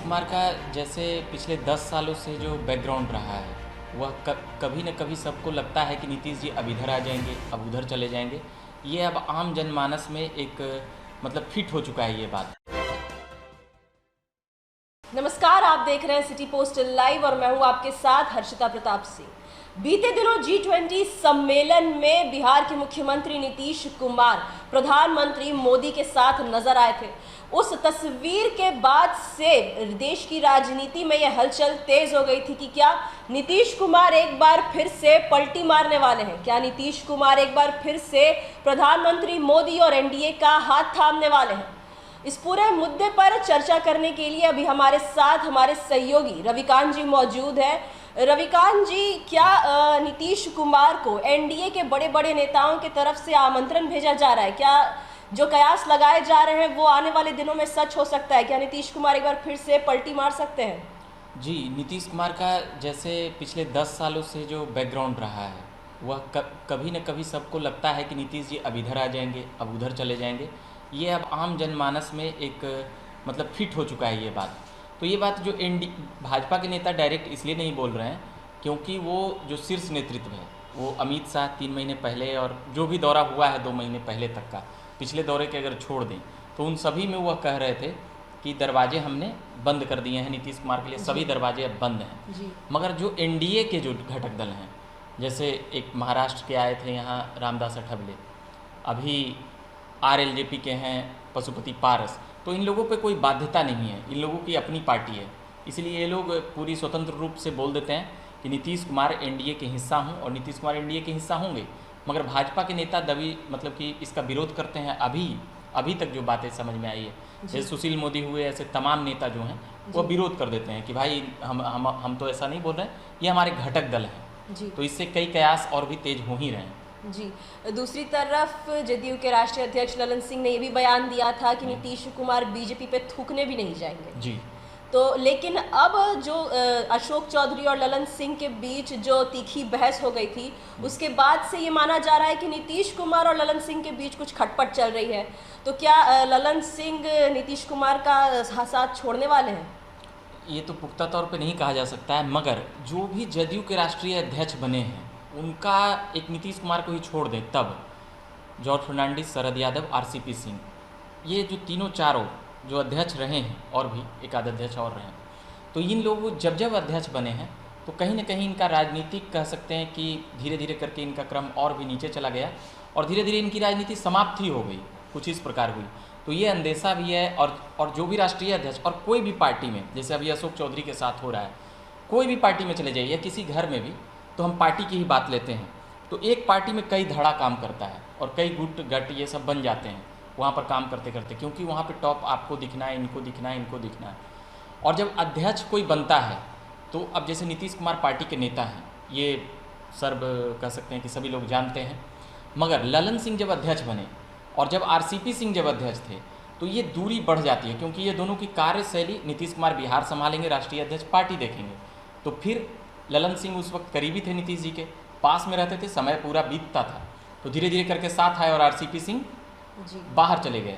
कुमार का जैसे पिछले 10 सालों से जो बैकग्राउंड रहा है वह कभी न कभी सबको लगता है कि नीतीश जी अब इधर आ जाएंगे, अब उधर चले जाएंगे। ये अब आम जनमानस में एक मतलब फिट हो चुका है ये बात। नमस्कार, आप देख रहे हैं सिटी पोस्ट लाइव और मैं हूं आपके साथ हर्षिता प्रताप सिंह। बीते दिनों G20 सम्मेलन में बिहार के मुख्यमंत्री नीतीश कुमार प्रधानमंत्री मोदी के साथ नजर आए थे। उस तस्वीर के बाद से देश की राजनीति में यह हलचल तेज हो गई थी कि क्या नीतीश कुमार एक बार फिर से पलटी मारने वाले हैं, क्या नीतीश कुमार एक बार फिर से प्रधानमंत्री मोदी और एनडीए का हाथ थामने वाले हैं। इस पूरे मुद्दे पर चर्चा करने के लिए अभी हमारे साथ हमारे सहयोगी रविकांत जी मौजूद हैं। रविकांत जी, क्या नीतीश कुमार को एनडीए के बड़े बड़े नेताओं की तरफ से आमंत्रण भेजा जा रहा है? क्या जो कयास लगाए जा रहे हैं वो आने वाले दिनों में सच हो सकता है? क्या नीतीश कुमार एक बार फिर से पलटी मार सकते हैं? जी, नीतीश कुमार का जैसे पिछले 10 सालों से जो बैकग्राउंड रहा है वह कभी न कभी सबको लगता है कि नीतीश जी अब इधर आ जाएंगे, अब उधर चले जाएंगे। ये अब आम जनमानस में एक मतलब फिट हो चुका है ये बात। तो ये बात जो भाजपा के नेता डायरेक्ट इसलिए नहीं बोल रहे हैं क्योंकि वो जो शीर्ष नेतृत्व है वो अमित शाह 3 महीने पहले और जो भी दौरा हुआ है 2 महीने पहले तक का, पिछले दौरे के अगर छोड़ दें तो उन सभी में वह कह रहे थे कि दरवाजे हमने बंद कर दिए हैं नीतीश कुमार के लिए, सभी दरवाजे अब बंद हैं जी। मगर जो एनडीए के जो घटक दल हैं, जैसे एक महाराष्ट्र के आए थे यहाँ रामदास अठवले, अभी आरएलजेपी के हैं पशुपति पारस, तो इन लोगों पे कोई बाध्यता नहीं है, इन लोगों की अपनी पार्टी है, इसलिए ये लोग पूरी स्वतंत्र रूप से बोल देते हैं कि नीतीश कुमार एनडीए के हिस्सा हों और नीतीश कुमार एनडीए के हिस्सा होंगे। मगर भाजपा के नेता दबी मतलब कि इसका विरोध करते हैं। अभी तक जो बातें समझ में आई है, जैसे सुशील मोदी हुए, ऐसे तमाम नेता जो हैं वो विरोध कर देते हैं कि भाई हम तो ऐसा नहीं बोल रहे हैं, ये हमारे घटक दल हैं। तो इससे कई कयास और भी तेज हो ही रहे हैं। जी, दूसरी तरफ जदयू के राष्ट्रीय अध्यक्ष ललन सिंह ने यह भी बयान दिया था कि नीतीश कुमार बीजेपी पे थूकने भी नहीं जाएंगे। जी। तो लेकिन अब जो अशोक चौधरी और ललन सिंह के बीच जो तीखी बहस हो गई थी, उसके बाद से ये माना जा रहा है कि नीतीश कुमार और ललन सिंह के बीच कुछ खटपट चल रही है। तो क्या ललन सिंह नीतीश कुमार का साथ छोड़ने वाले हैं? ये तो पुख्ता तौर पे नहीं कहा जा सकता है, मगर जो भी जदयू के राष्ट्रीय अध्यक्ष बने हैं उनका एक नीतीश कुमार को ही छोड़ दें तब जॉर्ज फर्नांडिस, शरद यादव, आरसीपी सिंह, ये जो तीनों चारों जो अध्यक्ष रहे हैं और भी एक आध अध्यक्ष और रहे हैं, तो इन लोगों जब अध्यक्ष बने हैं तो कहीं ना कहीं इनका राजनीतिक कह सकते हैं कि धीरे धीरे करके इनका क्रम और भी नीचे चला गया और धीरे धीरे इनकी राजनीति समाप्त ही हो गई, कुछ इस प्रकार हुई। तो ये अंदेशा भी है और जो भी राष्ट्रीय अध्यक्ष और कोई भी पार्टी में, जैसे अभी अशोक चौधरी के साथ हो रहा है, कोई भी पार्टी में चले जाइए, किसी घर में भी, तो हम पार्टी की ही बात लेते हैं तो एक पार्टी में कई धड़ा काम करता है और कई गुट गट ये सब बन जाते हैं वहाँ पर काम करते करते, क्योंकि वहाँ पे टॉप आपको दिखना है, इनको दिखना है, इनको दिखना है। और जब अध्यक्ष कोई बनता है तो अब जैसे नीतीश कुमार पार्टी के नेता हैं, ये सर्व कह सकते हैं कि सभी लोग जानते हैं, मगर ललन सिंह जब अध्यक्ष बने और जब आरसीपी सिंह जब अध्यक्ष थे तो ये दूरी बढ़ जाती है, क्योंकि ये दोनों की कार्यशैली, नीतीश कुमार बिहार संभालेंगे, राष्ट्रीय अध्यक्ष पार्टी देखेंगे, तो फिर ललन सिंह उस वक्त करीबी थे नीतीश जी के, पास में रहते थे, समय पूरा बीतता था, तो धीरे धीरे करके साथ आए और आरसीपी सिंह बाहर चले गए।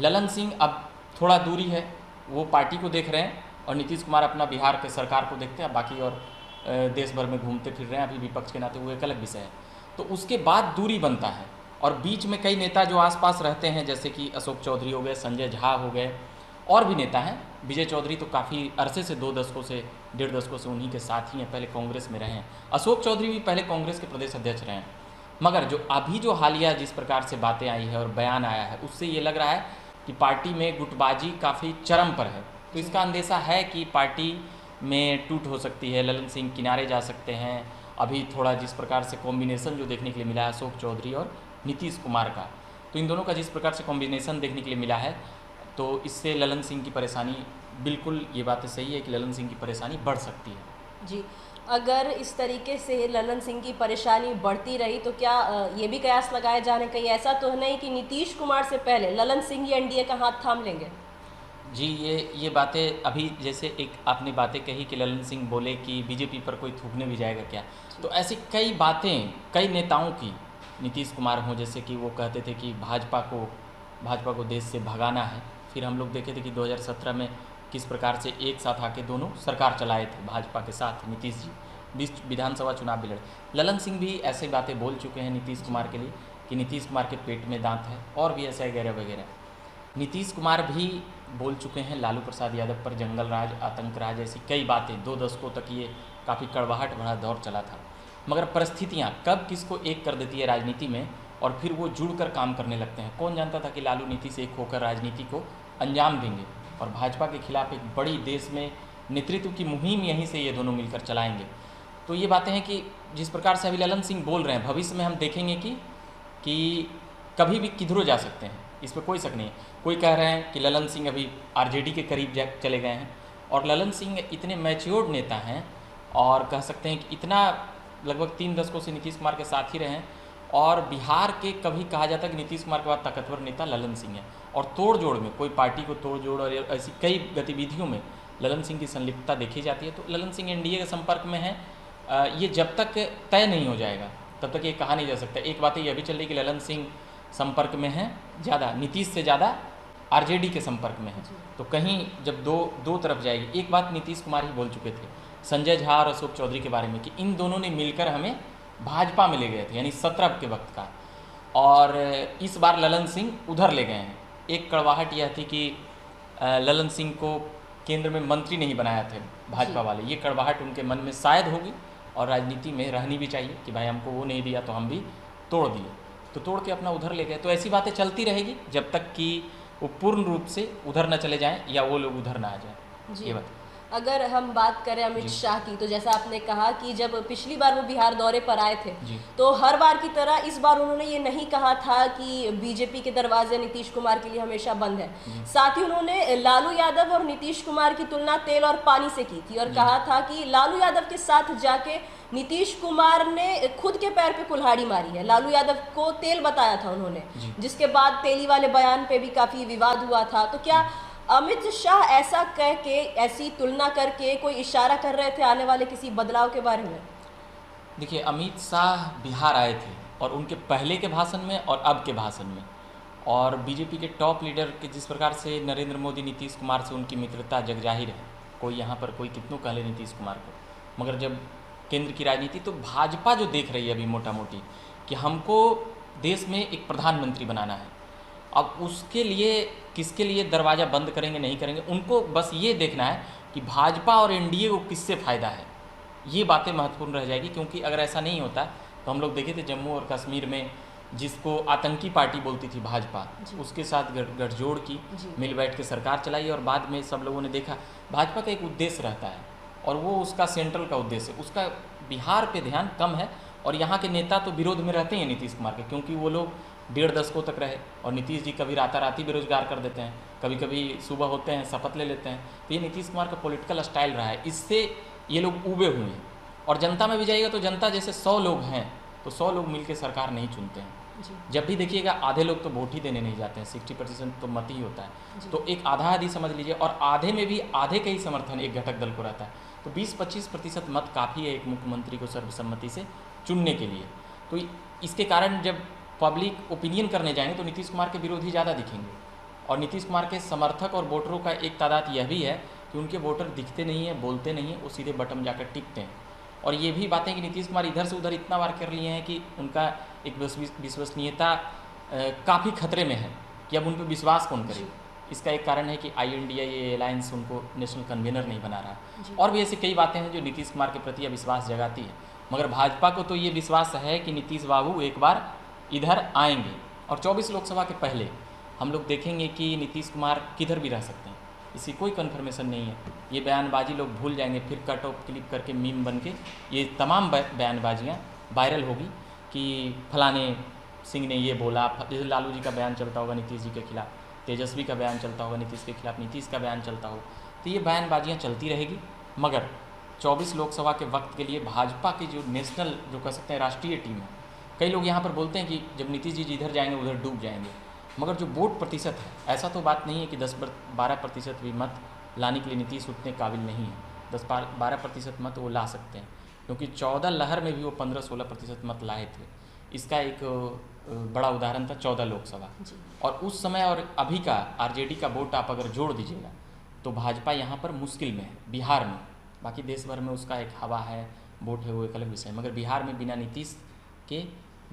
ललन सिंह अब थोड़ा दूरी है, वो पार्टी को देख रहे हैं और नीतीश कुमार अपना बिहार के सरकार को देखते हैं, बाकी और देश भर में घूमते फिर रहे हैं, अभी विपक्ष के नाते वो एक अलग विषय है। तो उसके बाद दूरी बनता है और बीच में कई नेता जो आसपास रहते हैं, जैसे कि अशोक चौधरी हो गए, संजय झा हो गए, और भी नेता हैं, विजय चौधरी तो काफ़ी अरसे से 2 दशकों से 1.5 दशकों से उन्हीं के साथ ही हैं, पहले कांग्रेस में रहे हैं। अशोक चौधरी भी पहले कांग्रेस के प्रदेश अध्यक्ष रहे हैं, मगर जो अभी जो हालिया जिस प्रकार से बातें आई है और बयान आया है, उससे ये लग रहा है कि पार्टी में गुटबाजी काफ़ी चरम पर है। तो इसका अंदेशा है कि पार्टी में टूट हो सकती है, ललन सिंह किनारे जा सकते हैं। अभी थोड़ा जिस प्रकार से कॉम्बिनेशन जो देखने के लिए मिला है अशोक चौधरी और नीतीश कुमार का, तो इन दोनों का जिस प्रकार से कॉम्बिनेशन देखने के लिए मिला है, तो इससे ललन सिंह की परेशानी, बिल्कुल ये बात सही है कि ललन सिंह की परेशानी बढ़ सकती है। जी, अगर इस तरीके से ललन सिंह की परेशानी बढ़ती रही तो क्या ये भी कयास लगाए जाने, कहीं ऐसा तो नहीं कि नीतीश कुमार से पहले ललन सिंह ही एनडीए का हाथ थाम लेंगे? जी, ये बातें अभी जैसे एक आपने बातें कही कि ललन सिंह बोले कि बीजेपी पर कोई थूकने भी जाएगा क्या, तो ऐसी कई बातें कई नेताओं की, नीतीश कुमार हों, जैसे कि वो कहते थे कि भाजपा को देश से भगाना है। फिर हम लोग देखे थे कि 2017 में किस प्रकार से एक साथ आके दोनों सरकार चलाए थे भाजपा के साथ नीतीश जी, 20 विधानसभा चुनाव भी लड़े। ललन सिंह भी ऐसे बातें बोल चुके हैं नीतीश कुमार के लिए कि नीतीश कुमार के पेट में दांत है, और भी ऐसा वगैरह वगैरह। नीतीश कुमार भी बोल चुके हैं लालू प्रसाद यादव पर जंगल राज, आतंक राज, ऐसी कई बातें। 2 दशकों तक ये काफ़ी कड़वाहट भरा दौर चला था, मगर परिस्थितियाँ कब किसको एक कर देती है राजनीति में, और फिर वो जुड़कर काम करने लगते हैं। कौन जानता था कि लालू नीतीश एक होकर राजनीति को अंजाम देंगे और भाजपा के खिलाफ एक बड़ी देश में नेतृत्व की मुहिम यहीं से ये दोनों मिलकर चलाएंगे। तो ये बातें हैं कि जिस प्रकार से अभी ललन सिंह बोल रहे हैं, भविष्य में हम देखेंगे कि कभी भी किधरों जा सकते हैं, इस पर कोई शक नहीं है। कोई कह रहे हैं कि ललन सिंह अभी आरजेडी के करीब चले गए हैं, और ललन सिंह इतने मैच्योर्ड नेता हैं और कह सकते हैं कि इतना लगभग 3 दशकों से नीतीश कुमार के साथ ही रहे हैं, और बिहार के कभी कहा जाता है कि नीतीश कुमार के बाद ताकतवर नेता ललन सिंह है, और तोड़ जोड़ में कोई पार्टी को तोड़ जोड़ और ऐसी कई गतिविधियों में ललन सिंह की संलिप्तता देखी जाती है। तो ललन सिंह एनडीए के संपर्क में है, ये जब तक तय नहीं हो जाएगा तब तक ये कहा नहीं जा सकता। एक बात ये भी चल रही कि ललन सिंह संपर्क में है ज़्यादा, नीतीश से ज़्यादा आरजेडी के संपर्क में है, तो कहीं जब दो तरफ जाएगी। एक बात नीतीश कुमार ही बोल चुके थे संजय झा और अशोक चौधरी के बारे में कि इन दोनों ने मिलकर हमें भाजपा में ले गए थे, यानी 17 के वक्त का, और इस बार ललन सिंह उधर ले गए हैं। एक कड़वाहट यह थी कि ललन सिंह को केंद्र में मंत्री नहीं बनाया थे भाजपा वाले, ये कड़वाहट उनके मन में शायद होगी, और राजनीति में रहनी भी चाहिए कि भाई हमको वो नहीं दिया तो हम भी तोड़ दिए, तो तोड़ के अपना उधर ले गए। तो ऐसी बातें चलती रहेगी जब तक कि वो पूर्ण रूप से उधर न चले जाएं या वो लोग उधर ना आ जाएं। ये बात अगर हम बात करें अमित शाह की, तो जैसा आपने कहा कि जब पिछली बार वो बिहार दौरे पर आए थे तो हर बार की तरह इस बार उन्होंने ये नहीं कहा था कि बीजेपी के दरवाजे नीतीश कुमार के लिए हमेशा बंद है। साथ ही उन्होंने लालू यादव और नीतीश कुमार की तुलना तेल और पानी से की थी, और कहा था कि लालू यादव के साथ जाके नीतीश कुमार ने खुद के पैर पे कुल्हाड़ी मारी है। लालू यादव को तेल बताया था उन्होंने, जिसके बाद तेली वाले बयान पे भी काफ़ी विवाद हुआ था। तो क्या अमित शाह ऐसा कह के, ऐसी तुलना करके कोई इशारा कर रहे थे आने वाले किसी बदलाव के बारे में? देखिए, अमित शाह बिहार आए थे, और उनके पहले के भाषण में और अब के भाषण में, और बीजेपी के टॉप लीडर के जिस प्रकार से नरेंद्र मोदी नीतीश कुमार से उनकी मित्रता जग जाहिर है, कोई यहाँ पर कोई कितनों कह ले नीतीश कुमार को, मगर जब केंद्र की राजनीति, तो भाजपा जो देख रही है अभी मोटा मोटी कि हमको देश में एक प्रधानमंत्री बनाना है, अब उसके लिए किसके लिए दरवाज़ा बंद करेंगे नहीं करेंगे, उनको बस ये देखना है कि भाजपा और एनडीए को किससे फ़ायदा है। ये बातें महत्वपूर्ण रह जाएगी, क्योंकि अगर ऐसा नहीं होता तो हम लोग देखे थे जम्मू और कश्मीर में जिसको आतंकी पार्टी बोलती थी भाजपा, उसके साथ गठजोड़ की, मिल बैठ के सरकार चलाई, और बाद में सब लोगों ने देखा भाजपा का एक उद्देश्य रहता है, और वो उसका सेंट्रल का उद्देश्य, उसका बिहार पे ध्यान कम है। और यहाँ के नेता तो विरोध में रहते हैं नीतीश कुमार के, क्योंकि वो लोग 1.5 दशकों तक रहे, और नीतीश जी कभी राताराती बेरोजगार कर देते हैं, कभी कभी सुबह होते हैं शपथ ले लेते हैं। तो ये नीतीश कुमार का पॉलिटिकल स्टाइल रहा है, इससे ये लोग उबे हुए हैं। और जनता में भी जाइएगा तो जनता जैसे 100 लोग हैं तो 100 लोग मिलकर सरकार नहीं चुनते हैं। जब भी देखिएगा आधे लोग तो वोट ही देने नहीं जाते हैं, 60% तो मत ही होता है, तो एक आधा आधी समझ लीजिए, और आधे में भी आधे का ही समर्थन एक घटक दल को रहता है, तो 20-25% मत काफ़ी है एक मुख्यमंत्री को सर्वसम्मति से चुनने के लिए। तो इसके कारण जब पब्लिक ओपिनियन करने जाएंगे तो नीतीश कुमार के विरोधी ज़्यादा दिखेंगे, और नीतीश कुमार के समर्थक और वोटरों का एक तादाद यह भी है कि उनके वोटर दिखते नहीं हैं, बोलते नहीं हैं, वो सीधे बटन जाकर टिकते हैं। और ये भी बातें कि नीतीश कुमार इधर से उधर इतना बार कर लिए हैं कि उनका एक विश्वसनीयता काफ़ी खतरे में है कि अब उन पर विश्वास कौन करे। इसका एक कारण है कि INDA अलायंस उनको नेशनल कन्वीनर नहीं बना रहा, और भी ऐसी कई बातें हैं जो नीतीश कुमार के प्रति अविश्वास जगाती है। मगर भाजपा को तो ये विश्वास है कि नीतीश बाबू एक बार इधर आएंगे, और 24 लोकसभा के पहले हम लोग देखेंगे कि नीतीश कुमार किधर भी रह सकते हैं, इसकी कोई कन्फर्मेशन नहीं है। ये बयानबाजी लोग भूल जाएंगे, फिर कट ऑफ क्लिप करके मीम बन के ये तमाम बयानबाजियाँ वायरल होगी कि फलाने सिंह ने ये बोला, जैसे लालू जी का बयान चलता होगा नीतीश जी के खिलाफ, तेजस्वी का बयान चलता होगा नीतीश के खिलाफ, नीतीश का बयान चलता हो, तो ये बयानबाजियाँ चलती रहेगी। मगर 24 लोकसभा के वक्त के लिए भाजपा की जो नेशनल, जो कह सकते हैं राष्ट्रीय टीम है, कई लोग यहाँ पर बोलते हैं कि जब नीतीश जी जिधर जाएंगे उधर डूब जाएंगे, मगर जो वोट प्रतिशत है, ऐसा तो बात नहीं है कि 10-12% भी मत लाने के लिए नीतीश उतने काबिल नहीं है। 10-12% मत वो ला सकते हैं, क्योंकि 14 लहर में भी वो 15-16% मत लाए थे। इसका एक बड़ा उदाहरण था 14 लोकसभा, और उस समय और अभी का आरजेडी का वोट आप अगर जोड़ दीजिएगा तो भाजपा यहाँ पर मुश्किल में है बिहार में। बाकी देश भर में उसका एक हवा है, वोट है, वो एक अलग विषय, मगर बिहार में बिना नीतीश के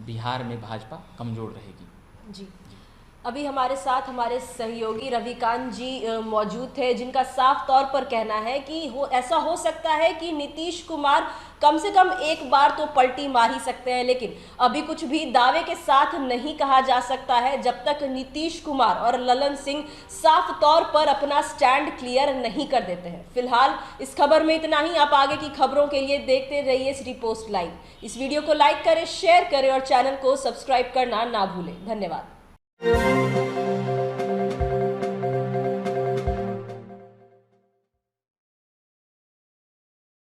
बिहार में भाजपा कमज़ोर रहेगी। जी, अभी हमारे साथ हमारे सहयोगी रविकांत जी मौजूद थे, जिनका साफ तौर पर कहना है कि ऐसा हो सकता है कि नीतीश कुमार कम से कम एक बार तो पलटी मार ही सकते हैं, लेकिन अभी कुछ भी दावे के साथ नहीं कहा जा सकता है जब तक नीतीश कुमार और ललन सिंह साफ तौर पर अपना स्टैंड क्लियर नहीं कर देते हैं। फिलहाल इस खबर में इतना ही। आप आगे की खबरों के लिए देखते रहिए सिटी पोस्ट लाइव। इस वीडियो को लाइक करें, शेयर करें और चैनल को सब्सक्राइब करना ना भूलें। धन्यवाद।